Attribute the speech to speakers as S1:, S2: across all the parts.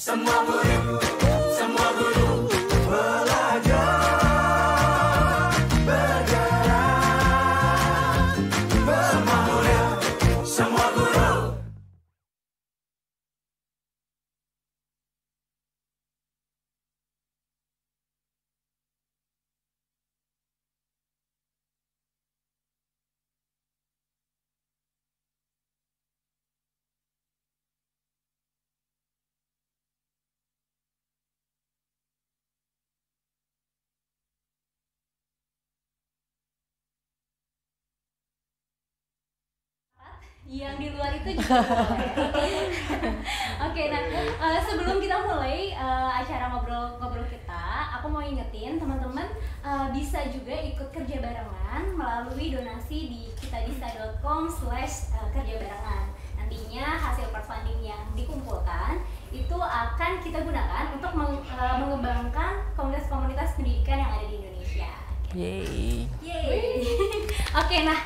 S1: Semua guru, semua guru belajar bergerak. Semua murid, semua guru.
S2: Yang di luar itu juga boleh. Oke, nah sebelum kita mulai acara ngobrol-ngobrol kita, aku mau ingetin teman-teman bisa juga ikut kerja barengan melalui donasi di kitadisa.com/kerja barengan. Nantinya hasil crowdfunding yang dikumpulkan itu akan kita gunakan untuk mengembangkan komunitas-komunitas pendidikan yang ada di Indonesia.
S3: Yeay.
S2: Oke, nah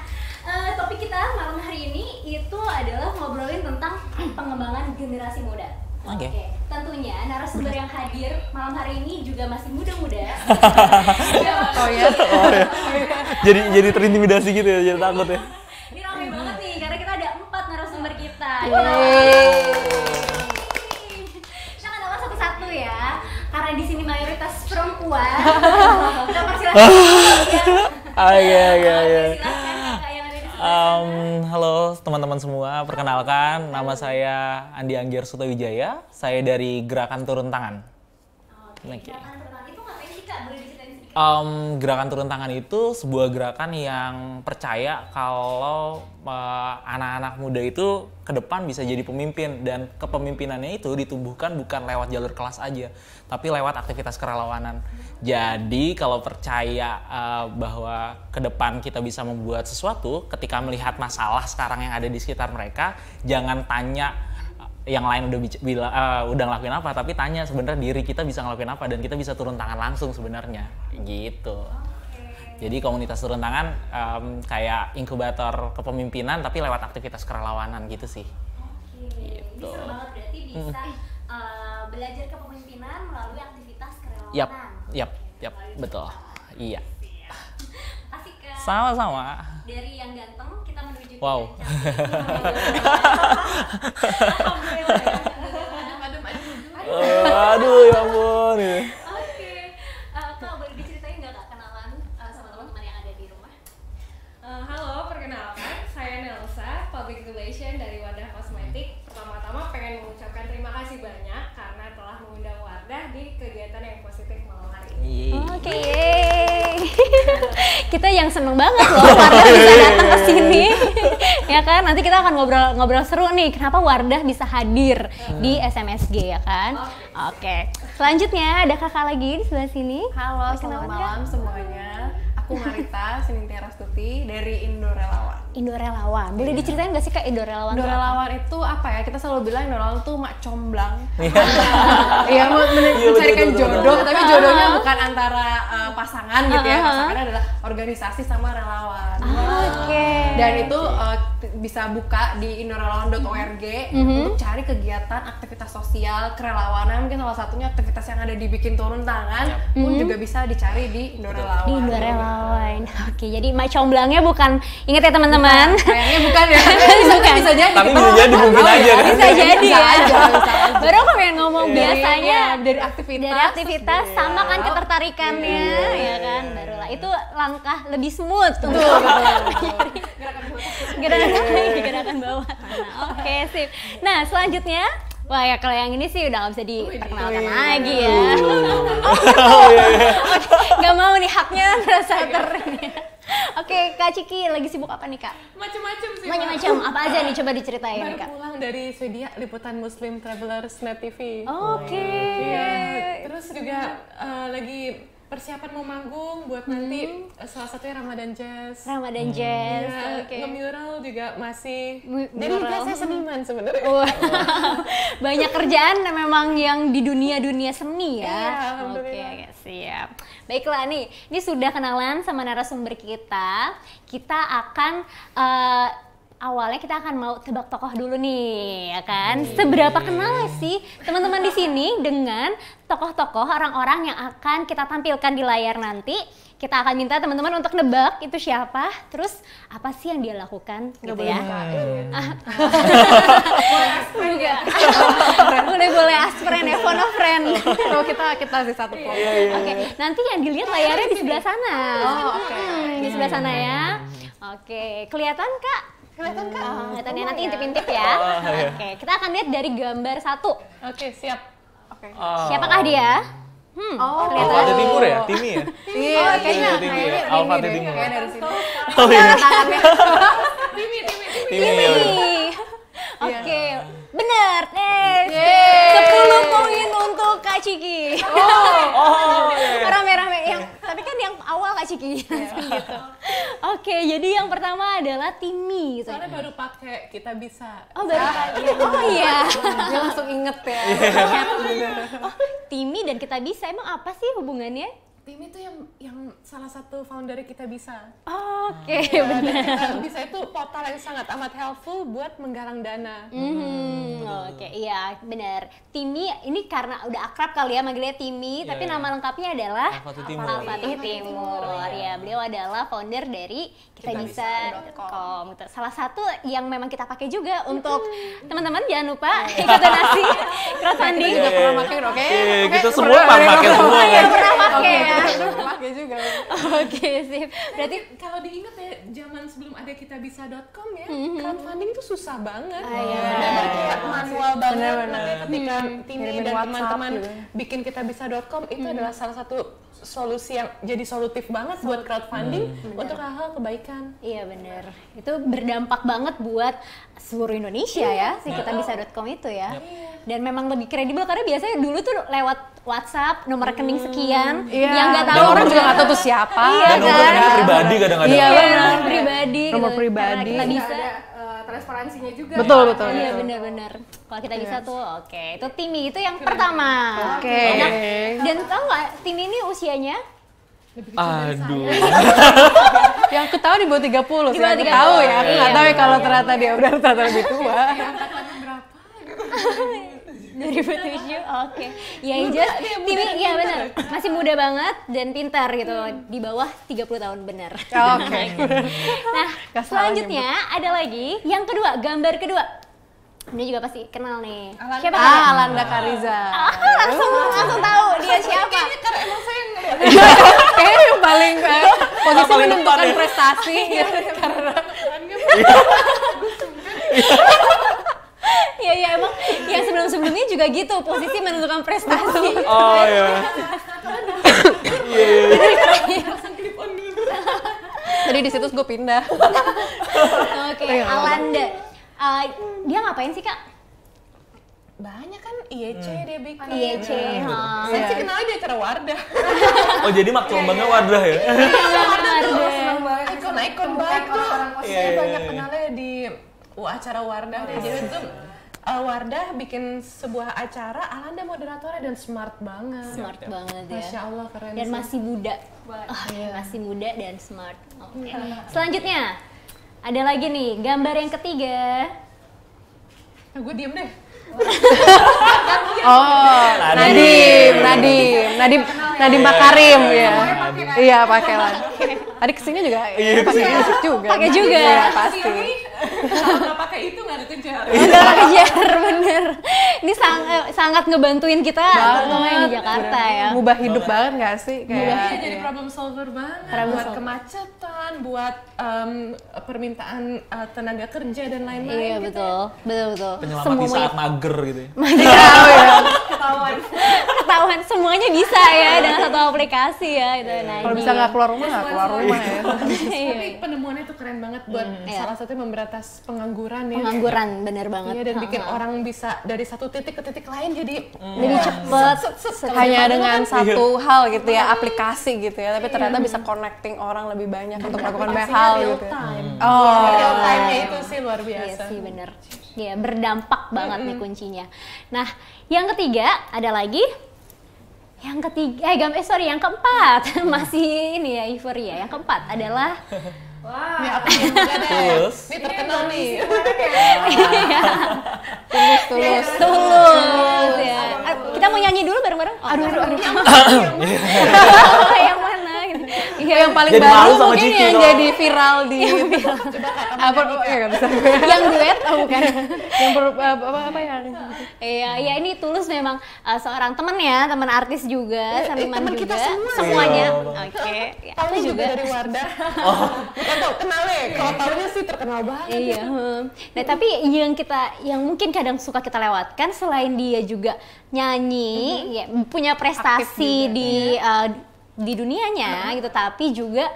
S2: topik kita malam hari ini itu adalah ngobrolin tentang pengembangan generasi muda.
S3: Oke.
S2: Tentunya narasumber yang hadir malam hari ini juga masih muda-muda.
S3: Oh ya. Jadi terintimidasi gitu ya, jadi takut ya.
S2: Ini ramai banget nih karena kita ada 4 narasumber kita. Kita kenalan satu-satu ya. Karena di sini mayoritas perempuan. Kita persilahkan. Silakan.
S3: Halo teman-teman semua, perkenalkan nama saya Andi Angger Sutawijaya, saya dari Gerakan Turun Tangan.
S2: Gerakan Turun Tangan itu ngapain sih Kak? Boleh diceritain sedikit?
S3: Gerakan Turun Tangan itu sebuah gerakan yang percaya kalau anak-anak muda itu ke depan bisa jadi pemimpin, dan kepemimpinannya itu ditumbuhkan bukan lewat jalur kelas aja, tapi lewat aktivitas kerelawanan. Jadi kalau percaya bahwa ke depan kita bisa membuat sesuatu, ketika melihat masalah sekarang yang ada di sekitar mereka, jangan tanya yang lain udah ngelakuin apa, tapi tanya sebenarnya diri kita bisa ngelakuin apa dan kita bisa turun tangan langsung sebenarnya gitu. Jadi komunitas turun tangan kayak inkubator kepemimpinan tapi lewat aktivitas kerelawanan gitu sih.
S2: Gitu. Ini seru banget, berarti bisa belajar kepemimpinan melalui aktivitas kerelawanan.
S3: Yap, betul. Iya.
S2: Asik Kak.
S3: Sama-sama.
S2: Dari yang ganteng kita menuju
S3: Wow.
S2: yang cantik.
S3: Aduh, ya ampun.
S2: Oke. Kak, boleh diceritain nggak Kak kenalan sama teman-teman yang ada di rumah?
S4: Halo, perkenalkan, saya Nelsa, Public Relation dari Wardah Kosmetik. Pertama-tama pengen mengucapkan terima kasih banyak karena telah mengundang Wardah di kegiatan yang positif malam hari ini.
S2: Oke. Kita yang seneng banget loh Wardah bisa datang ke sini. Ya kan? Nanti kita akan ngobrol seru nih. Kenapa Wardah bisa hadir di SMSG ya kan? Oke. Selanjutnya ada kakak lagi di sebelah sini.
S4: Halo,
S2: Perkenalan,
S4: selamat malam semuanya. Aku Marita Sinintya Rastuti dari Indo Relawan.
S2: Indo Relawan. Boleh diceritain nggak sih Kak Indo Relawan?
S4: Indo
S2: tuh apa?
S4: Relawan itu apa ya? Kita selalu bilang Indo Relawan tuh mak comblang. Iya, mencarikan jodoh, tapi jodohnya bukan antara pasangan gitu ya. Pasangannya adalah organisasi sama relawan.
S2: Oke.
S4: Dan itu bisa buka di indorelawan.org untuk cari kegiatan aktivitas sosial kerelawanan. Mungkin salah satunya aktivitas yang ada dibikin turun tangan pun juga bisa dicari di Indo Relawan.
S2: Di Indo Relawan. Oke, jadi mak comblangnya bukan, ingat ya teman-teman.
S4: Kayaknya bukan ya. Bisa jadi.
S3: Tapi bisa jadi mungkin aja kan.
S2: Bisa jadi ya.
S4: Bisa aja.
S2: Baru aku pengen ngomong biasanya
S4: dari aktivitas.
S2: dari aktivitas sama kan ketertarikannya, ya kan. Barulah itu langkah lebih smooth untuk gerakan bawah tanah. Oke, sip. Nah, selanjutnya, wah ya kalau yang ini sih udah nggak bisa diperkenalkan lagi ya. Nggak mau nih, haknya terasa Oke, Kak Ciki lagi sibuk apa nih Kak?
S4: Macam-macam sih.
S2: Macam-macam. Apa aja nih, coba diceritain
S4: Baru
S2: Kak.
S4: pulang dari Swedia, liputan Muslim Travelers Net TV.
S2: Oke.
S4: Terus juga lagi persiapan mau manggung buat nanti salah satunya Ramadan Jazz.
S2: Ramadan Jazz.
S4: Ya,
S2: Oke.
S4: nge-mural juga masih. Jadi
S2: Mural.
S4: juga saya seniman sebenarnya.
S2: Banyak kerjaan memang yang di dunia seni ya.
S4: Iya, alhamdulillah.
S2: Oke, siap. Baiklah nih, ini sudah kenalan sama narasumber kita. Kita akan awalnya kita akan mau tebak tokoh dulu nih, ya kan? Seberapa kenal sih teman-teman di sini dengan tokoh-tokoh orang-orang yang akan kita tampilkan di layar nanti? Kita akan minta teman-teman untuk nebak itu siapa, terus apa sih yang dia lakukan, gitu ya? Boleh aspren ya, phone of friend.
S5: Kalau kita sih satu kelompok.
S2: Oke, nanti yang dilihat layarnya di sebelah sana.
S5: Oke.
S2: Di sebelah sana ya. Oke, kelihatan Kak? Kelihatan ya, nanti intip-intip ya. Oke, kita akan lihat dari gambar 1.
S5: Oke, siap. Oke.
S2: Siapakah dia? Kelihatan.
S3: Alfa Timur ya? Timi ya?
S5: Iya, kayaknya
S3: Timi ya? Alfa Timur.
S5: kayak dari sini.
S3: Oh iya.
S5: Timi.
S3: Timi ya.
S2: Oke, benar. 10 poin untuk Kak Ciki.
S3: Oh iya.
S2: Rame-rame yang tapi kan yang awal Kak Ciki. Gitu. Oke, jadi yang pertama adalah Timi gitu.
S5: Soalnya baru pakai kita bisa.
S2: Oh, baru pakai. Oh iya.
S5: Dia langsung inget ya.
S2: Oh, Timi dan kita bisa emang apa sih hubungannya?
S5: Timi itu yang salah satu founder kita bisa.
S2: Oke,
S5: Dan
S2: benar.
S5: Kita bisa itu portal yang sangat amat helpful buat menggalang dana.
S2: Oke, iya benar. Timi ini karena udah akrab kali ya manggilnya Timi, tapi nama lengkapnya adalah
S3: Al-Fatih Timur.
S2: Al-Fatih Timur. Ya, beliau adalah founder dari kitabisa.com. Gitu. Salah satu yang memang kita pakai juga untuk teman-teman jangan lupa ikut donasi crowdfunding.
S5: Juga pernah pakai, oke?
S3: Kita semua pakai semua kan?
S2: Pernah pakai ya.
S5: Pakai juga.
S2: Oke, sip. Berarti
S5: Kalau diingat ya, zaman sebelum ada kitabisa.com ya, crowdfunding tuh susah banget.
S2: Iya.
S5: Dan kayak manual banget.
S6: Bener-bener.
S5: Makanya ketika Timi
S6: Ngirimin
S5: dan
S6: WhatsApp
S5: teman-teman
S6: gitu.
S5: bikin kitabisa.com itu adalah salah satu solusi yang jadi solutif banget buat crowdfunding untuk hal-hal kebaikan.
S2: iya bener, itu berdampak banget buat seluruh Indonesia ya, si kitabisa.com itu ya. Dan memang lebih kredibel karena biasanya dulu tuh lewat WhatsApp, nomor rekening sekian,
S6: Iya.
S2: yang nggak tahu
S6: Dan orang juga
S2: juga
S6: nggak tahu tuh siapa.
S2: Iya
S3: Dan nomor
S2: kan?
S3: kita pribadi kadang-kadang.
S6: Iya,
S2: Iya,
S6: benar.
S2: nomor pribadi.
S6: Nomor
S2: gitu.
S6: pribadi.
S2: Karena kita
S4: Bisa
S2: bisa.
S4: ada transparansinya juga.
S6: Betul, betul.
S2: Iya benar-benar. Kalau kita bisa tuh, oke. Itu Timi itu yang pertama.
S6: Oke.
S2: Nah, dan tau nggak Timi ini usianya?
S3: Aduh.
S6: Yang aku tahu di bawah 30 sih.
S2: Di bawah
S6: Aku
S2: 30.
S6: tahu ya. Aku nggak
S2: Iya,
S6: tahu ya kalau ternyata dia udah ternyata lebih tua.
S2: 2007, oke. Ya yang jelas Timi, iya benar. Masih muda banget dan pintar gitu. Di bawah 30 tahun benar.
S6: Oke.
S2: Nah,
S6: Nggak salah
S2: selanjutnya ada lagi yang kedua, gambar kedua. Ini juga pasti kenal nih. Siapa
S6: Ah,
S2: namanya?
S6: Alanda Kariza.
S2: Langsung tahu dia siapa.
S6: Kayaknya yang paling posisi
S3: paling
S6: menentukan
S3: depan ya.
S6: prestasi gitu. Karena
S2: Iya emang yang sebelum-sebelumnya juga gitu, posisi menentukan prestasi.
S3: Oh iya.
S6: jadi di situ gue pindah.
S2: Oke, Alanda. Dia ngapain sih, Kak?
S5: Banyak kan IEC dia bikin.
S2: IEC.
S5: Saya sih kenalnya di acara Wardah.
S3: Oh jadi maklumbannya wadah ya?
S4: Senang banget
S5: Ikon-ikon banget tuh.
S4: orang-orang
S5: Saya banyak kenalnya di acara Wardah. Jadi itu Wardah bikin sebuah acara, Alanda moderatornya dan smart banget.
S2: Smart banget ya.
S5: Masya Allah keren
S2: Dan
S5: sih.
S2: masih muda. Masih muda dan smart. Oke. Selanjutnya ada lagi nih gambar yang ketiga.
S5: Gue diem deh.
S6: Oh, Nadim Makarim ya. Iya, pakai lah. Tadi kesini juga pakai musik juga.
S2: Pakai juga.
S6: Iya, pasti.
S5: Kalau nggak pakai itu nggak ada kejar.
S2: Udah kejar bener. Ini sangat ngebantuin kita terutama yang di Jakarta ya.
S6: Ngubah hidup banget nggak sih?
S5: Iya,
S6: Kayak
S5: jadi problem solver banget buat kemacetan, buat permintaan tenaga kerja dan lain-lain.
S2: Iya
S5: gitu.
S2: betul.
S3: Penyelamat di saat mager gitu ya.
S2: Ketahuan semuanya bisa ya dengan satu aplikasi ya itu. Nah,
S6: kalau bisa nggak keluar rumah, nggak keluar rumah ya.
S5: Tapi penemuannya itu keren banget buat salah satunya memberatas pengangguran ya.
S2: pengangguran bener banget.
S5: Iya, dan bikin orang bisa dari satu titik ke titik lain jadi
S2: Lebih cepet.
S6: Hanya dengan satu hal gitu ya, aplikasi gitu ya, tapi ternyata bisa connecting orang lebih banyak untuk melakukan banyak hal
S5: real
S6: gitu.
S5: time.
S6: Oh,
S5: Real time-nya itu sih luar
S2: Iya
S5: biasa.
S2: sih bener. Ya berdampak banget nih kuncinya. Nah yang ketiga ada lagi. Yang ketiga, yang keempat masih ini ya euforia. Yang keempat adalah
S4: Wah.
S5: Ini aku juga deh.
S3: Tulus.
S5: Ini terkenal nih.
S2: Tulus ya. Kita mau nyanyi dulu bareng-bareng. Aduh. Yang mana gitu.
S6: Iya, yang paling
S3: Jadi
S6: baru
S3: malu sama
S6: mungkin
S3: Ciki
S6: yang
S3: kalau-
S6: jadi viral di apa nggak bisa.
S2: Yang duet oh bukan.
S6: Yang apa yang
S2: Iya, ini Tulus memang seorang teman ya, teman artis juga, seniman
S5: teman
S2: juga,
S5: kita semua.
S2: semuanya.
S3: Iya.
S2: Oke, ya,
S5: Tahu
S2: aku
S5: juga dari Wardah. Bukan tahu kenal ya. Kalau tahunya sih terkenal banget.
S2: Iya. Nah, tapi yang mungkin kadang suka kita lewatkan selain dia juga nyanyi, ya, punya prestasi di dunianya gitu, tapi juga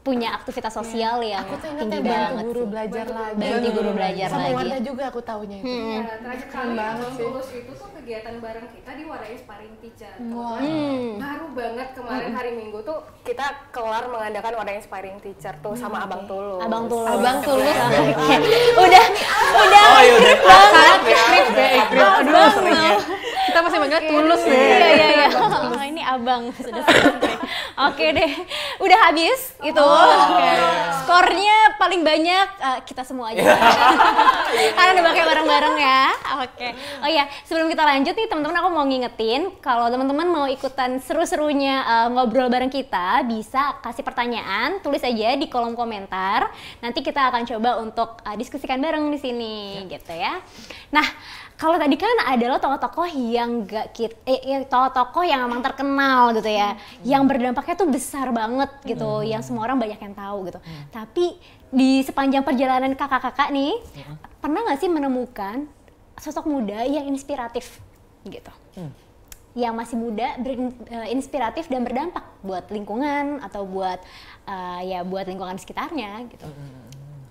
S2: punya aktivitas sosial yang
S5: Aku tuh ingat
S2: tinggi
S5: ya
S2: banget.
S5: bantu guru belajar lagi.
S2: Bantu guru belajar
S5: Sama
S2: lagi.
S5: Wardah juga aku taunya itu.
S4: Ya, terakhir kali
S5: banget
S4: Abang
S5: sih.
S4: Tulus itu tuh kegiatan bareng kita di Wadah Inspiring Teacher.
S5: Wah.
S4: Baru banget kemarin hari Minggu tuh kita kelar mengadakan Wadah Inspiring Teacher tuh sama Abang Tulus.
S2: Abang Tulus.
S6: Abang Tulus.
S2: Oke. Udah
S3: Oh iya udah.
S6: Sangat ikrip ya, ikrip. Aduh, seringnya. Kita masih manggilnya Tulus ya.
S2: Iya. Oh, ini abang sudah selesai. Oke deh, udah habis itu. Skornya paling banyak kita semua aja. Karena udah pakai bareng-bareng ya. Oke. Oh iya, sebelum kita lanjut nih teman-teman, aku mau ngingetin kalau teman-teman mau ikutan seru-serunya ngobrol bareng kita, bisa kasih pertanyaan, tulis aja di kolom komentar. Nanti kita akan coba untuk diskusikan bareng di sini, gitu ya. Nah, kalau tadi kan adalah tokoh-tokoh yang tokoh-tokoh yang emang terkenal gitu ya, yang berdampaknya tuh besar banget gitu, yang semua orang banyak yang tahu gitu. Tapi di sepanjang perjalanan kakak-kakak nih, pernah nggak sih menemukan sosok muda yang inspiratif gitu? Yang masih muda, inspiratif dan berdampak buat lingkungan atau buat buat lingkungan sekitarnya gitu.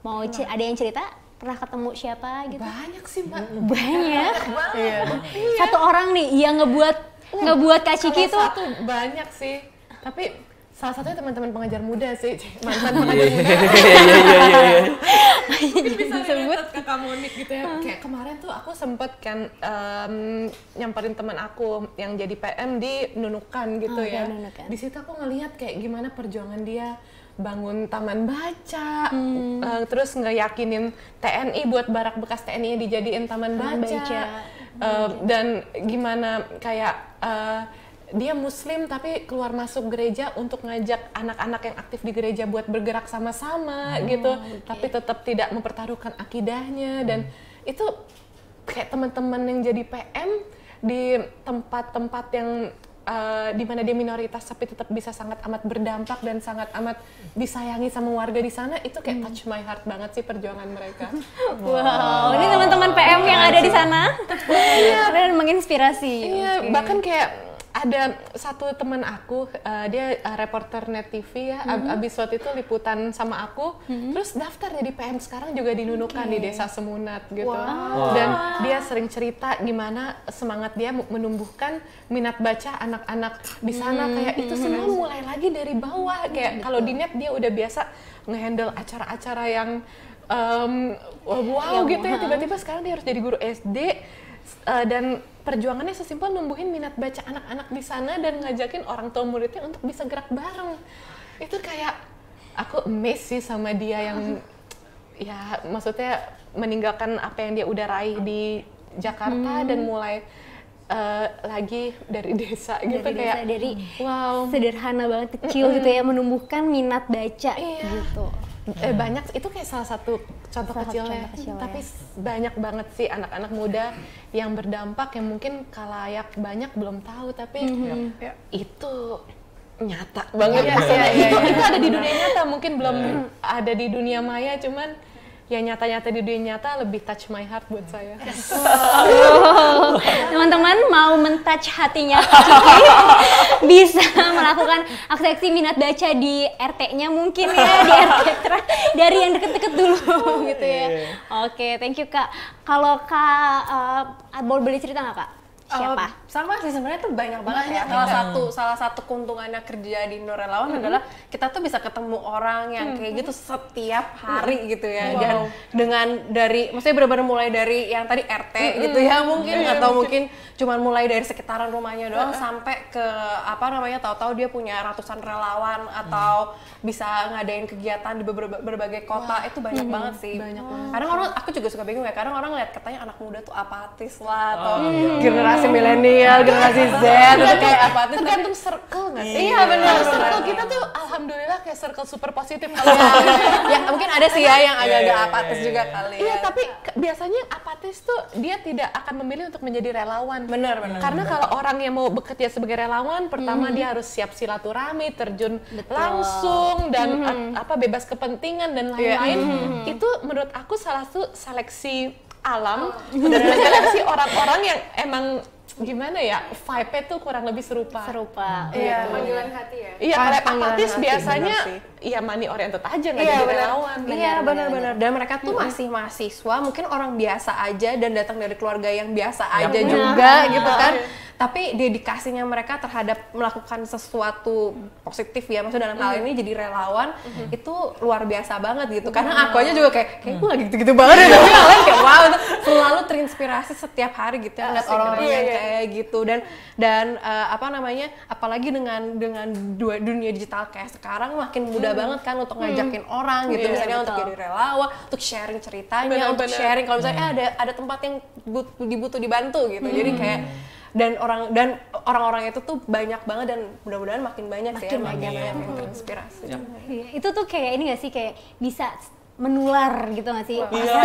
S2: Mau ada yang cerita? Pernah ketemu siapa gitu?
S5: Banyak sih, Mbak.
S2: Banyak.
S5: Iya.
S2: Satu orang nih yang ngebuat Kak Ciki tuh
S5: Satu banyak sih. Tapi salah satunya teman-teman pengajar muda sih, mantan pengajar muda.
S3: Iya.
S5: Mungkin bisa disebut kakak Monik gitu ya. Kayak kemarin tuh aku sempet kan nyamperin teman aku yang jadi PM di Nunukan gitu ya.
S2: Nunukan.
S5: Di situ aku ngelihat kayak gimana perjuangan dia bangun taman baca, terus ngeyakinin TNI buat barak bekas TNI dijadiin taman baca. Dan gimana kayak dia Muslim tapi keluar masuk gereja untuk ngajak anak-anak yang aktif di gereja buat bergerak sama-sama gitu, tapi tetap tidak mempertaruhkan akidahnya. Dan itu kayak teman-teman yang jadi PM di tempat-tempat yang di mana dia minoritas tapi tetap bisa sangat amat berdampak dan sangat amat disayangi sama warga di sana, itu kayak touch my heart banget sih perjuangan mereka.
S2: wow, ini teman-teman PM yang ada di sana. Kalian menginspirasi.
S5: Iya, bahkan kayak ada satu teman aku, dia reporter Net TV ya, abis waktu itu liputan sama aku, terus daftar jadi PM sekarang juga di Nunukan di Desa Semunat gitu. Dan dia sering cerita gimana semangat dia menumbuhkan minat baca anak-anak di sana, kayak itu semua mulai lagi dari bawah. Kayak kalau di Net dia udah biasa ngehandle acara-acara yang wow gitu ya, tiba-tiba sekarang dia harus jadi guru SD. Dan perjuangannya sesimpel numbuhin minat baca anak-anak di sana dan ngajakin orang tua muridnya untuk bisa gerak bareng. Itu kayak aku amazed sih sama dia yang ya maksudnya meninggalkan apa yang dia udah raih di Jakarta dan mulai lagi dari desa gitu, kayak
S2: dari
S5: wow,
S2: sederhana banget, kecil gitu ya, menumbuhkan minat baca gitu.
S5: Banyak, itu kayak salah satu contoh kecilnya, tapi banyak banget sih anak-anak muda yang berdampak yang mungkin kalayak banyak belum tahu, tapi itu nyata banget. Itu ada di dunia nyata, mungkin belum ada di dunia maya, cuman ya nyata-nyata di dunia nyata lebih touch my heart buat saya.
S2: Teman-teman mau men-touch hatinya Ciki, bisa melakukan aksi minat baca di RT-nya mungkin ya, di RT dari yang deket-deket dulu gitu ya. Oke, thank you Kak. Kalau Kak boleh cerita nggak Kak? Siapa?
S6: Sama sih sebenarnya tuh banyak banget ya. Salah satu keuntungannya kerja di Indo Relawan adalah kita tuh bisa ketemu orang yang kayak gitu setiap hari gitu ya. Dan dengan maksudnya benar-benar mulai dari yang tadi RT gitu ya mungkin atau mungkin cuman mulai dari sekitaran rumahnya doang sampai ke tahu-tahu dia punya ratusan relawan atau bisa ngadain kegiatan di berbagai kota. Itu banyak banget sih. Kadang aku juga suka bingung ya. Kadang orang lihat katanya anak muda tuh apatis lah atau generasi milenial, generasi Z itu kayak apatis.
S5: Tergantung circle nggak sih?
S6: Iya benar.
S5: Circle kita tuh alhamdulillah kayak circle super positif kalau
S6: Ya mungkin ada sih ya yang agak-agak apatis juga kali ya.
S5: Iya, tapi biasanya yang apatis tuh dia tidak akan memilih untuk menjadi relawan.
S6: Benar.
S5: Karena kalau orang yang mau bekerja sebagai relawan, pertama dia harus siap silaturahmi, terjun langsung dan bebas kepentingan dan lain-lain. Itu menurut aku salah satu seleksi alam dan seleksi orang-orang yang emang gimana ya, vibe-nya tuh kurang lebih serupa.
S6: Iya,
S4: Panggilan hati ya.
S5: Iya, kalau
S6: Panggilan
S5: apatis
S6: hati,
S5: biasanya
S6: benar sih.
S5: iya money oriented aja nggak jadi relawan.
S6: Iya benar-benar. Dan mereka tuh masih mahasiswa, mungkin orang biasa aja dan datang dari keluarga yang biasa aja juga gitu kan. Tapi dedikasinya mereka terhadap melakukan sesuatu positif ya, maksudnya dalam hal ini jadi relawan itu luar biasa banget gitu. Karena aku aja juga kayak gue lagi gitu-gitu banget ya, tapi yang lain kayak wow, itu selalu terinspirasi setiap hari gitu ya, ngeliat orang-orang yang kayak gitu dan apalagi dengan dunia digital kayak sekarang makin mudah banget kan untuk ngajakin orang gitu, misalnya untuk jadi relawan, untuk sharing ceritanya, untuk sharing kalau misalnya ada tempat yang dibutuh dibantu gitu. Jadi kayak dan orang-orang itu tuh banyak banget dan mudah-mudahan makin banyak sih yang terinspirasi.
S2: Iya, itu tuh kayak ini nggak sih, kayak bisa menular gitu nggak sih?
S6: Iya,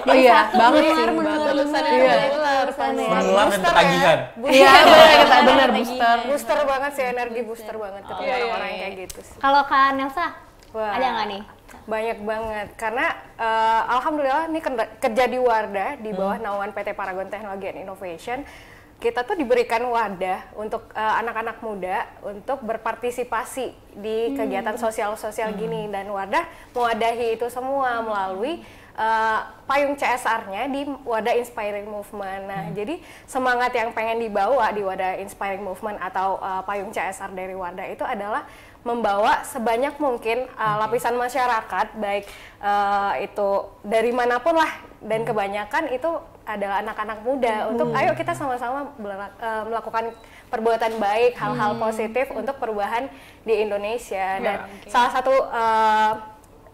S2: Dari satu
S6: banget sih,
S2: menular.
S3: Menular dan ketagihan.
S6: Iya, benar
S4: Booster banget sih, energi booster banget ketemu orang-orang yang kayak gitu sih.
S2: Kalau Kak Nelsa,
S4: Wah,
S2: ada nggak nih?
S4: banyak banget karena alhamdulillah ini kerja di Wardah di bawah naungan PT Paragon Teknologi and Innovation. Kita tuh diberikan wadah untuk anak-anak muda untuk berpartisipasi di kegiatan sosial-sosial gini, dan Wardah mewadahi itu semua melalui payung CSR-nya di Wadah Inspiring Movement. Nah, jadi semangat yang pengen dibawa di Wadah Inspiring Movement atau payung CSR dari Wardah itu adalah membawa sebanyak mungkin lapisan masyarakat, baik itu dari manapun lah, dan kebanyakan itu adalah anak-anak muda, untuk ayo kita sama-sama melakukan perbuatan baik, hal-hal positif untuk perubahan di Indonesia. Dan salah satu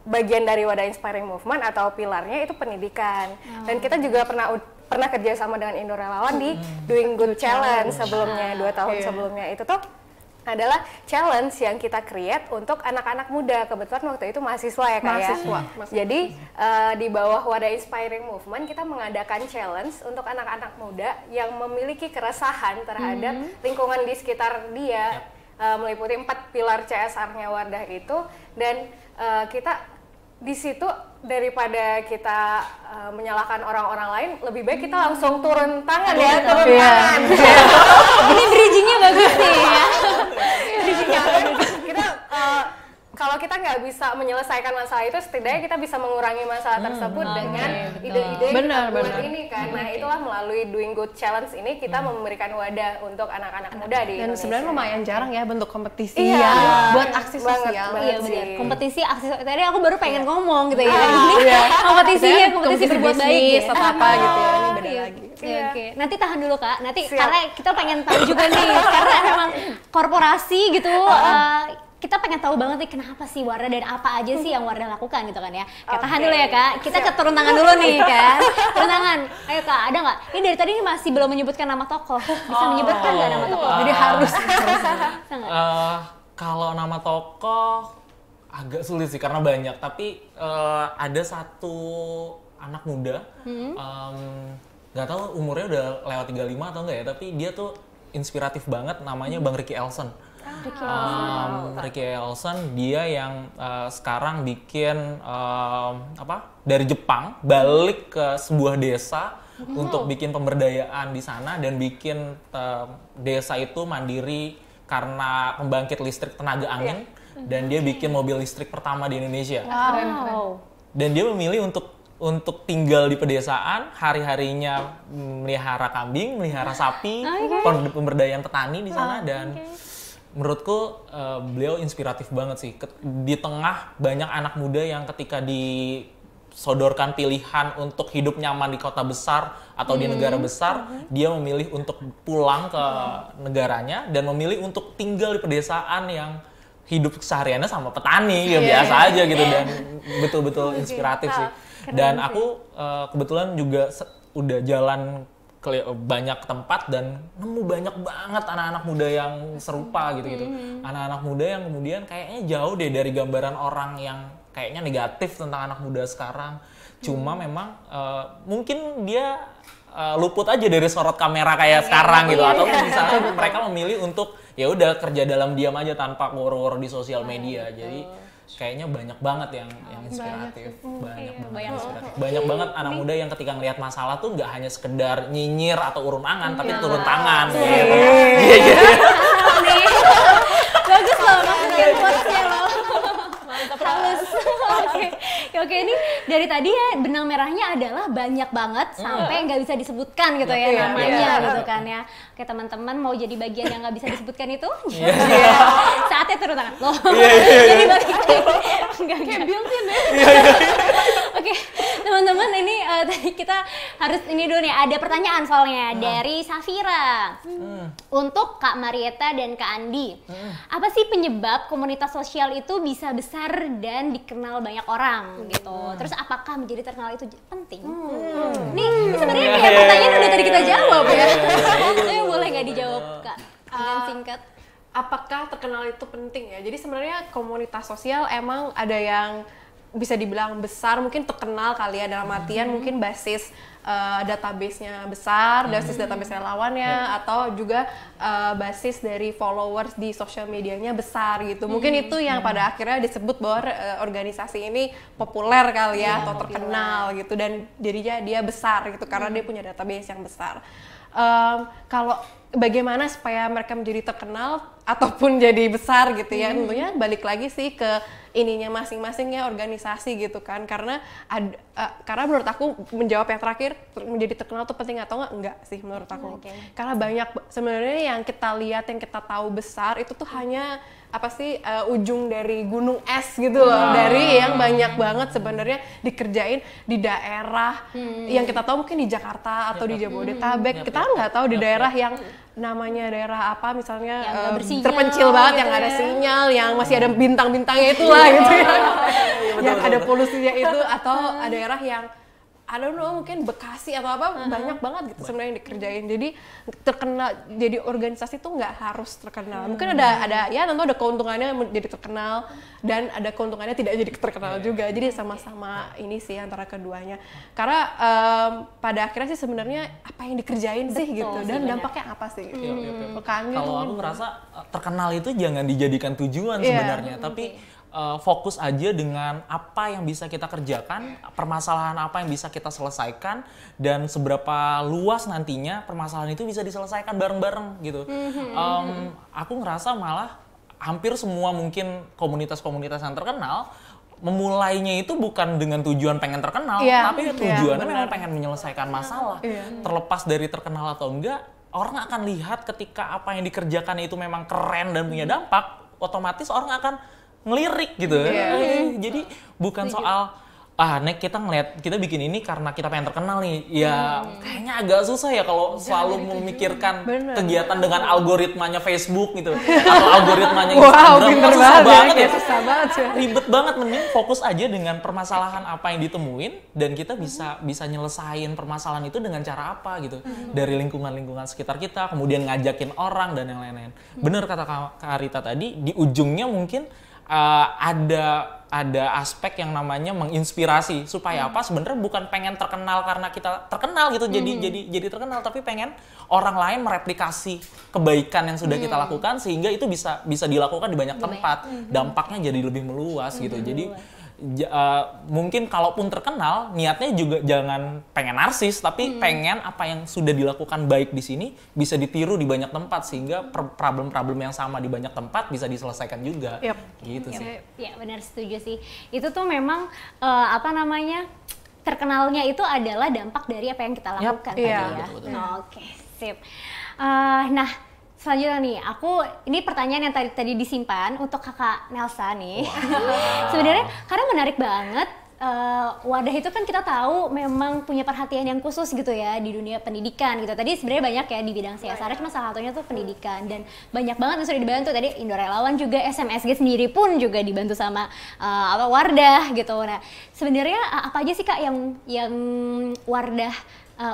S4: bagian dari Wadah Inspiring Movement atau pilarnya itu pendidikan. Dan kita juga pernah kerja sama dengan Indo Relawan di Doing Good Challenge sebelumnya, 2 tahun sebelumnya. Itu tuh adalah challenge yang kita create untuk anak-anak muda. Kebetulan waktu itu mahasiswa ya Kak ya. Jadi di bawah Wadah Inspiring Movement kita mengadakan challenge untuk anak-anak muda yang memiliki keresahan terhadap lingkungan di sekitar dia, meliputi 4 pilar CSR-nya Wardah itu. Dan kita di situ daripada kita menyalahkan orang-orang lain, lebih baik kita langsung turun tangan ya, turun tangan.
S2: Ini bridging-nya bagus nih ya.
S4: Kita kalau kita nggak bisa menyelesaikan masalah itu, setidaknya kita bisa mengurangi masalah tersebut dengan ide-ide yang kita buat ini kan. Nah, itulah melalui Doing Good Challenge ini kita memberikan wadah untuk anak-anak muda di
S6: Dan
S4: Indonesia.
S6: sebenarnya lumayan jarang ya bentuk kompetisi
S2: Iya.
S6: buat aksi sosial.
S2: Iya benar. Kompetisi aksi, tadi aku baru pengen ngomong gitu ya. Ini kompetisinya, kompetisi berbuat baik
S6: atau apa gitu ya, ini beda lagi.
S2: Oke. Nanti tahan dulu Kak. Nanti karena kita pengen tahu juga nih, karena memang korporasi gitu. Kita pengen tahu banget nih kenapa sih Wardah dan apa aja sih yang Wardah lakukan gitu kan ya. Kita tahan dulu ya Kak. Kita ke turun tangan dulu nih kan. Turun tangan. Ayo Kak, ada nggak? Ini dari tadi ini masih belum menyebutkan nama tokoh. Bisa menyebutkan nggak nama tokoh? Jadi harus.
S3: Kalau nama tokoh agak sulit sih karena banyak. Tapi ada satu anak muda, nggak tahu umurnya udah lewat 35 atau enggak ya. Tapi dia tuh inspiratif banget. Namanya Bang Ricky Elson. Ricky Elson, dia yang sekarang bikin dari Jepang balik ke sebuah desa untuk bikin pemberdayaan di sana dan bikin desa itu mandiri karena pembangkit listrik tenaga angin, dan dia bikin mobil listrik pertama di Indonesia.
S2: Wow.
S3: Dan dia memilih untuk untuk tinggal di pedesaan, hari-harinya melihara kambing, melihara sapi, pemberdayaan petani di sana dan menurutku beliau inspiratif banget sih. Di tengah banyak anak muda yang ketika disodorkan pilihan untuk hidup nyaman di kota besar atau di negara besar, dia memilih untuk pulang ke negaranya dan memilih untuk tinggal di pedesaan yang hidup sehariannya sama petani, ya biasa aja gitu dan betul-betul inspiratif sih. Dan aku kebetulan juga udah jalan ke banyak tempat dan nemu banyak banget anak-anak muda yang serupa gitu-gitu. Anak-anak muda yang kemudian kayaknya jauh deh dari gambaran orang yang kayaknya negatif tentang anak muda sekarang. Cuma memang mungkin dia luput aja dari sorot kamera kayak sekarang gitu, atau misalnya mereka memilih untuk ya udah kerja dalam diam aja tanpa ngoro-ngoro di sosial media. Jadi kayaknya banyak banget yang inspiratif, banyak banget anak muda yang ketika ngelihat masalah tuh nggak hanya sekedar nyinyir atau urun angan, tapi turun tangan.
S2: Bagus loh, masukin quotes-nya loh. Mantap, halus. Oke, ini dari tadi ya benang merahnya adalah banyak banget sampai nggak bisa disebutkan gitu ya namanya gitu kan ya. Oke teman-teman, mau jadi bagian yang nggak bisa disebutkan itu? Saatnya turun tangan loh. Jadi bagian kayak built-in ya. Oke, teman-teman ini tadi kita harus ini dulu nih, ada pertanyaan soalnya dari Safira. Untuk Kak Marieta dan Kak Andi. Apa sih penyebab komunitas sosial itu bisa besar dan dikenal banyak orang gitu? Terus apakah menjadi terkenal itu penting? Nih sebenarnya kayak pertanyaan udah tadi kita jawab ya. Tapi boleh nggak dijawab Kak? Dengan singkat.
S6: Apakah terkenal itu penting ya? Jadi sebenarnya komunitas sosial emang ada yang bisa dibilang besar, mungkin terkenal kali ya, dalam artian mungkin basis database-nya besar, basis database relawannya, atau juga basis dari followers di sosial medianya besar gitu. Mungkin itu yang pada akhirnya disebut bahwa organisasi ini populer kali ya, atau terkenal gitu, dan jadinya dia besar gitu karena dia punya database yang besar. Kalau bagaimana supaya mereka menjadi terkenal ataupun jadi besar gitu ya, tentunya balik lagi sih ke ininya masing-masing ya, organisasi gitu kan, karena karena menurut aku menjawab yang terakhir, menjadi terkenal tuh penting atau enggak sih menurut aku. Karena banyak sebenarnya yang kita lihat, yang kita tahu besar itu tuh hanya apa sih ujung dari gunung es gitu loh, dari yang banyak banget sebenarnya dikerjain di daerah yang kita tahu mungkin di Jakarta atau di Jabodetabek, kita nggak tahu di daerah yang namanya daerah apa misalnya terpencil banget, yang ada sinyal, yang masih ada bintang-bintangnya itulah gitu ya, yang ada polusinya itu, atau daerah yang I don't know, mungkin Bekasi atau apa, banyak banget gitu sebenarnya yang dikerjain. Jadi terkenal, jadi organisasi tuh nggak harus terkenal. Mungkin ada ya tentu ada keuntungannya jadi terkenal dan ada keuntungannya tidak jadi terkenal juga. Jadi sama-sama ini sih antara keduanya. Karena pada akhirnya sih sebenarnya apa yang dikerjain sih gitu, dan dampaknya apa sih gitu.
S3: Kalau aku merasa terkenal itu jangan dijadikan tujuan sebenarnya, tapi fokus aja dengan apa yang bisa kita kerjakan, permasalahan apa yang bisa kita selesaikan, dan seberapa luas nantinya permasalahan itu bisa diselesaikan bareng-bareng gitu. Aku ngerasa malah hampir semua mungkin komunitas-komunitas yang terkenal memulainya itu bukan dengan tujuan pengen terkenal, tapi tujuannya memang pengen menyelesaikan masalah. Terlepas dari terkenal atau enggak, orang akan lihat ketika apa yang dikerjakan itu memang keren dan punya dampak, otomatis orang akan ngelirik gitu. Jadi bukan soal nek kita ngeliat kita bikin ini karena kita pengen terkenal nih. Ya kayaknya agak susah ya kalau selalu memikirkan kegiatan dengan algoritmanya Facebook gitu atau algoritmanya Instagram. Susah banget ya. Susah banget ya. Ribet banget, mending fokus aja dengan permasalahan apa yang ditemuin dan kita bisa nyelesain permasalahan itu dengan cara apa gitu. Dari lingkungan sekitar kita, kemudian ngajakin orang dan yang lain-lain. Bener kata Kak Rita tadi, di ujungnya mungkin ada aspek yang namanya menginspirasi supaya apa, sebenarnya bukan pengen terkenal karena kita terkenal gitu, jadi terkenal, tapi pengen orang lain mereplikasi kebaikan yang sudah kita lakukan sehingga itu bisa dilakukan di banyak tempat, dampaknya jadi lebih meluas gitu. Jadi mungkin kalaupun terkenal, niatnya juga jangan pengen narsis, tapi pengen apa yang sudah dilakukan baik di sini bisa ditiru di banyak tempat sehingga problem-problem yang sama di banyak tempat bisa diselesaikan juga. Gitu sih.
S2: Ya benar, setuju sih. Itu tuh memang terkenalnya itu adalah dampak dari apa yang kita lakukan tadi
S5: iya,
S2: ya.
S3: betul.
S2: Oke, sip. Nah, selanjutnya nih, ini pertanyaan yang tadi disimpan untuk Kakak Nelsa nih. Sebenarnya karena menarik banget. Wadah itu kan kita tahu memang punya perhatian yang khusus gitu ya di dunia pendidikan gitu. Tadi sebenarnya banyak ya di bidang CSR, cuma salah satunya tuh pendidikan, dan banyak banget yang sudah dibantu. Tadi Indo Relawan juga, SMSG sendiri pun juga dibantu sama Wardah gitu. Nah, sebenarnya apa aja sih Kak yang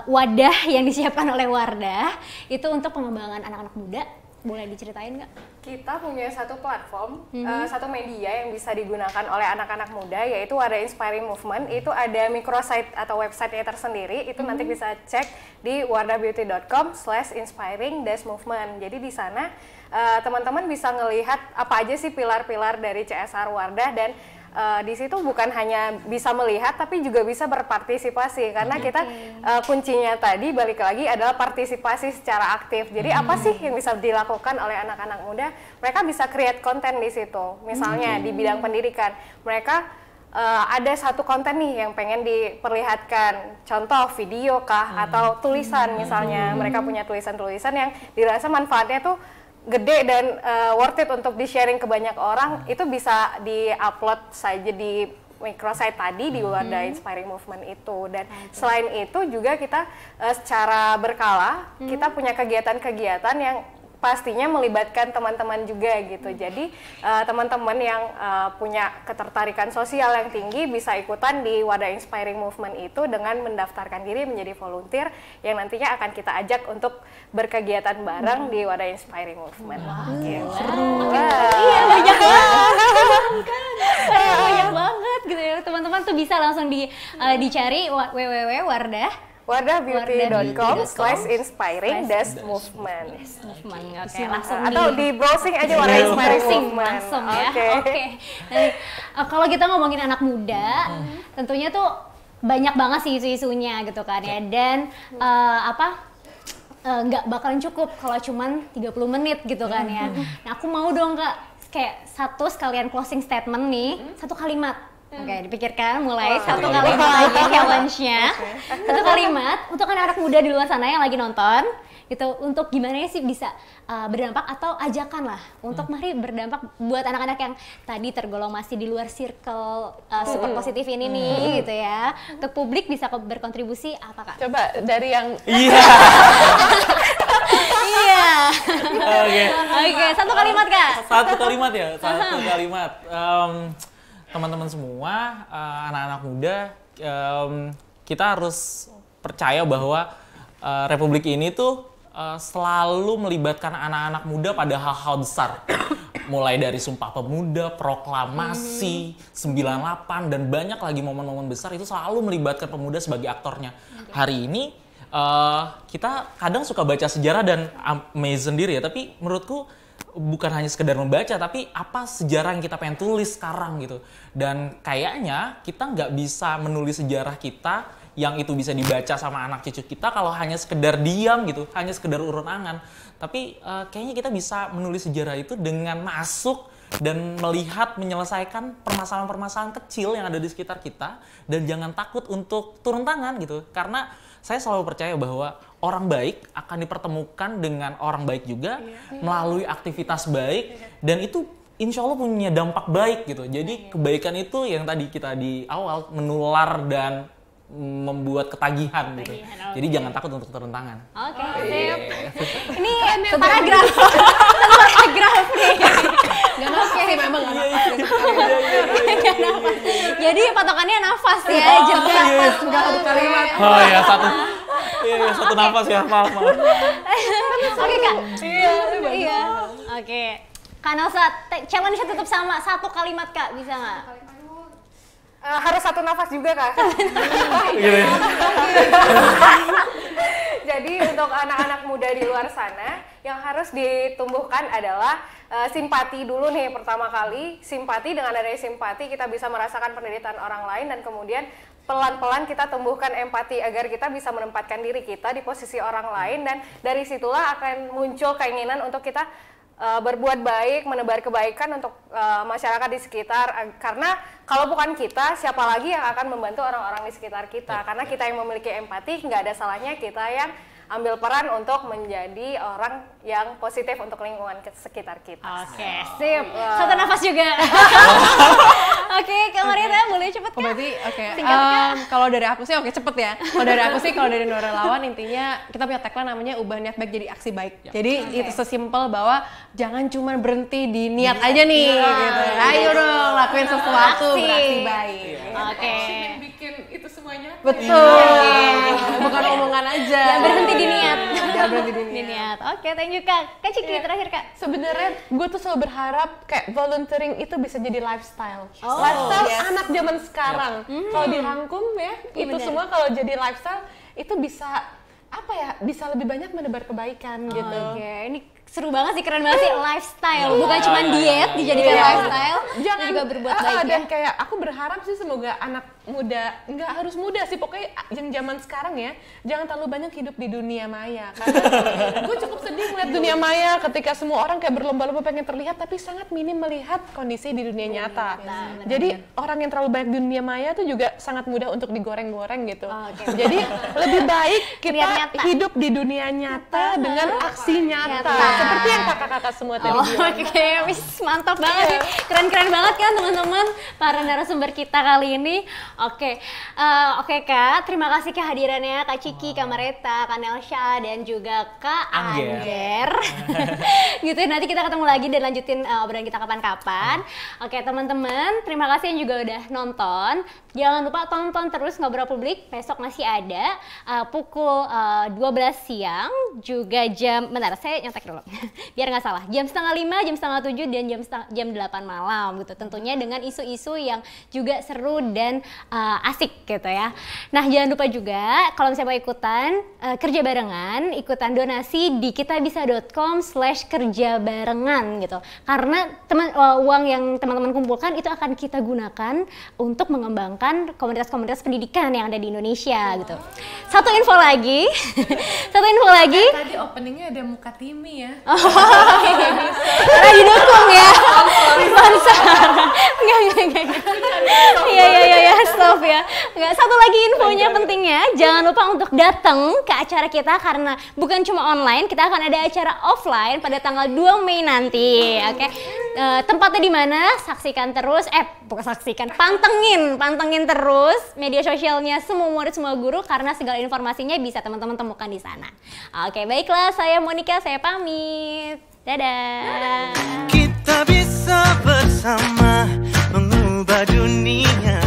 S2: wadah yang disiapkan oleh Wardah itu untuk pengembangan anak-anak muda? Boleh diceritain nggak?
S6: Kita punya satu platform, satu media yang bisa digunakan oleh anak-anak muda, yaitu Wadah Inspiring Movement. Itu ada microsite atau website-nya tersendiri, itu nanti bisa cek di wardahbeauty.com/inspiring-movement. Jadi di sana teman-teman bisa ngelihat apa aja sih pilar-pilar dari CSR Wardah, dan di situ bukan hanya bisa melihat tapi juga bisa berpartisipasi, karena kita kuncinya tadi balik lagi adalah partisipasi secara aktif. Jadi apa sih yang bisa dilakukan oleh anak-anak muda? Mereka bisa create konten di situ. Misalnya di bidang pendidikan, mereka ada satu konten nih yang pengen diperlihatkan, contoh video kah atau tulisan misalnya. Mereka punya tulisan-tulisan yang dirasa manfaatnya tuh gede dan worth it untuk di-sharing ke banyak orang, itu bisa di-upload saja di microsite tadi di Wadah Inspiring Movement itu. Dan selain itu juga kita secara berkala kita punya kegiatan-kegiatan yang pastinya melibatkan teman-teman juga gitu. Jadi teman-teman yang punya ketertarikan sosial yang tinggi bisa ikutan di Wadah Inspiring Movement itu dengan mendaftarkan diri menjadi volunteer yang nantinya akan kita ajak untuk berkegiatan bareng di Wadah Inspiring Movement.
S2: Seru. Iya, banyak banget. Banyak banget gitu ya. Teman-teman tuh bisa langsung dicari
S6: www.wardahbeauty.com/inspiring-movement.
S2: Oke, langsung
S6: Atau di browsing aja Wadah Inspiring Movement.
S2: langsung ya. Oke. Kalau kita ngomongin anak muda, tentunya tuh banyak banget sih isu-isunya gitu kan ya. Dan nggak bakalan cukup kalau cuman 30 menit gitu kan ya. Nah, aku mau dong Kak, kayak sekalian closing statement nih, satu kalimat. Oke, dipikirkan mulai satu kalimat aja challenge-nya. Satu kalimat untuk anak-anak muda di luar sana yang lagi nonton gitu, untuk gimana sih bisa berdampak, atau ajakan lah untuk mari berdampak buat anak-anak yang tadi tergolong masih di luar circle super positif ini nih gitu ya. Untuk publik bisa berkontribusi apa Kak?
S5: Coba dari yang
S3: Iya.
S2: Iya.
S3: Oke.
S2: Oke, satu kalimat Kak.
S3: Satu kalimat ya, satu kalimat. Teman-teman semua, anak-anak muda, kita harus percaya bahwa Republik ini tuh selalu melibatkan anak-anak muda pada hal-hal besar. Mulai dari Sumpah Pemuda, Proklamasi, 98, dan banyak lagi momen-momen besar itu selalu melibatkan pemuda sebagai aktornya. Hari ini kita kadang suka baca sejarah dan amazed sendiri ya, tapi menurutku bukan hanya sekedar membaca, tapi apa sejarah yang kita pengen tulis sekarang gitu. Dan kayaknya kita nggak bisa menulis sejarah kita yang itu bisa dibaca sama anak cucu kita kalau hanya sekedar diam gitu, hanya sekedar urun angan. Tapi kayaknya kita bisa menulis sejarah itu dengan masuk dan melihat, menyelesaikan permasalahan-permasalahan kecil yang ada di sekitar kita, dan jangan takut untuk turun tangan gitu. Karena saya selalu percaya bahwa orang baik akan dipertemukan dengan orang baik juga melalui aktivitas baik, dan itu insya Allah punya dampak baik gitu. Jadi kebaikan itu yang tadi kita di awal menular dan membuat ketagihan gitu. Jadi jangan takut untuk turun tangan.
S2: Oke, sip. Ini paragraf. Paragraf nih.
S5: nggak nafas sih memang nggak nafas.
S2: Jadi patokannya nafas ya, jeda.
S5: Nggak satu kalimat.
S3: Oh ya, satu nafas ya, maaf.
S2: Oke Kak. Iya. Oke. Kak Nelsa, challenge-nya tetap sama, satu kalimat Kak, bisa nggak?
S6: Harus satu nafas juga Kak. Jadi untuk anak-anak muda di luar sana yang harus ditumbuhkan adalah simpati dulu nih pertama kali. Simpati, dengan adanya simpati kita bisa merasakan penderitaan orang lain, dan kemudian pelan-pelan kita tumbuhkan empati agar kita bisa menempatkan diri kita di posisi orang lain, dan dari situlah akan muncul keinginan untuk kita berbuat baik, menebar kebaikan untuk masyarakat di sekitar. Karena kalau bukan kita, siapa lagi yang akan membantu orang-orang di sekitar kita? Karena kita yang memiliki empati, nggak ada salahnya kita yang ambil peran untuk menjadi orang yang positif untuk lingkungan sekitar kita.
S2: Oke, sip. Satu nafas juga. Oke, Kak Marieta boleh cepet Kak?
S5: Berarti oke.
S2: Singkat, Kak.
S5: Kalau dari aku sih cepet ya. Kalau dari aku sih, kalau dari Nora Lawan intinya kita punya tagline namanya ubah niat baik jadi aksi baik. Jadi itu sesimpel bahwa jangan cuma berhenti di niat aja nih gitu. Ayo dong lakuin sesuatu
S2: Aksi.
S5: beraksi baik.
S2: Oke.
S5: Bikin itu semuanya. Betul. Bukan omongan aja.
S2: Jangan berhenti di niat.
S5: Jangan berhenti di
S2: Di
S5: niat.
S2: niat. Oke, thank you Kak. Kak Ciki terakhir Kak.
S5: Sebenarnya gue tuh selalu berharap kayak volunteering itu bisa jadi lifestyle. Lifestyle anak zaman sekarang. Kalau dirangkum ya, itu semua kalau jadi lifestyle itu bisa apa ya? Bisa lebih banyak menebar kebaikan gitu.
S2: Oke, ini seru banget sih, keren banget sih, lifestyle. Bukan cuma diet dijadikan lifestyle,
S5: Jangan
S2: juga berbuat baik ya.
S5: dan kayak aku berharap sih semoga anak muda, nggak harus muda sih, pokoknya yang zaman sekarang ya, jangan terlalu banyak hidup di dunia maya. Karena gue cukup sedih ngeliat dunia maya ketika semua orang kayak berlomba-lomba pengen terlihat, tapi sangat minim melihat kondisi di dunia nyata. Jadi orang yang terlalu banyak di dunia maya tuh juga sangat mudah untuk digoreng-goreng gitu. Jadi lebih baik kita
S2: Lihat nyata.
S5: hidup di dunia nyata dengan aksi nyata. Seperti yang kakak-kakak semua tadi bilang.
S2: Oke, wis mantap banget sih, keren-keren banget kan teman-teman para narasumber kita kali ini. Oke, Kak, terima kasih kehadirannya Kak Ciki, Kak Marieta, Kak Nelsha, dan juga Kak Angger. Gitu, nanti kita ketemu lagi dan lanjutin obrolan kita kapan-kapan. Oke, teman-teman, terima kasih yang juga udah nonton. Jangan lupa tonton terus Ngobrol Publik, besok masih ada pukul 12 siang, juga bentar, saya nyetek dulu, biar nggak salah, jam 4:30, jam 6:30, dan jam 8 malam gitu. Tentunya dengan isu-isu yang juga seru dan asik gitu ya. Nah, jangan lupa juga kalau misalnya mau ikutan kerja barengan, ikutan donasi di kitabisa.com/kerjabarengan gitu. Karena uang yang teman-teman kumpulkan itu akan kita gunakan untuk mengembangkan komunitas-komunitas pendidikan yang ada di Indonesia gitu. Satu info lagi.
S5: Tadi openingnya ada muka Timi ya.
S2: Karena didukung ya. Sponsor. Enggak. Iya, stop ya. Enggak, satu lagi infonya pentingnya, jangan lupa untuk datang ke acara kita karena bukan cuma online, kita akan ada acara offline pada tanggal 2 Mei nanti. Oke. Tempatnya di mana? Saksikan terus, pantengin terus media sosialnya semua murid, semua guru karena segala informasinya bisa teman-teman temukan di sana. Oke, baiklah, saya Monica, saya pamit. Dadah.
S1: Kita bisa bersama mengubah dunia.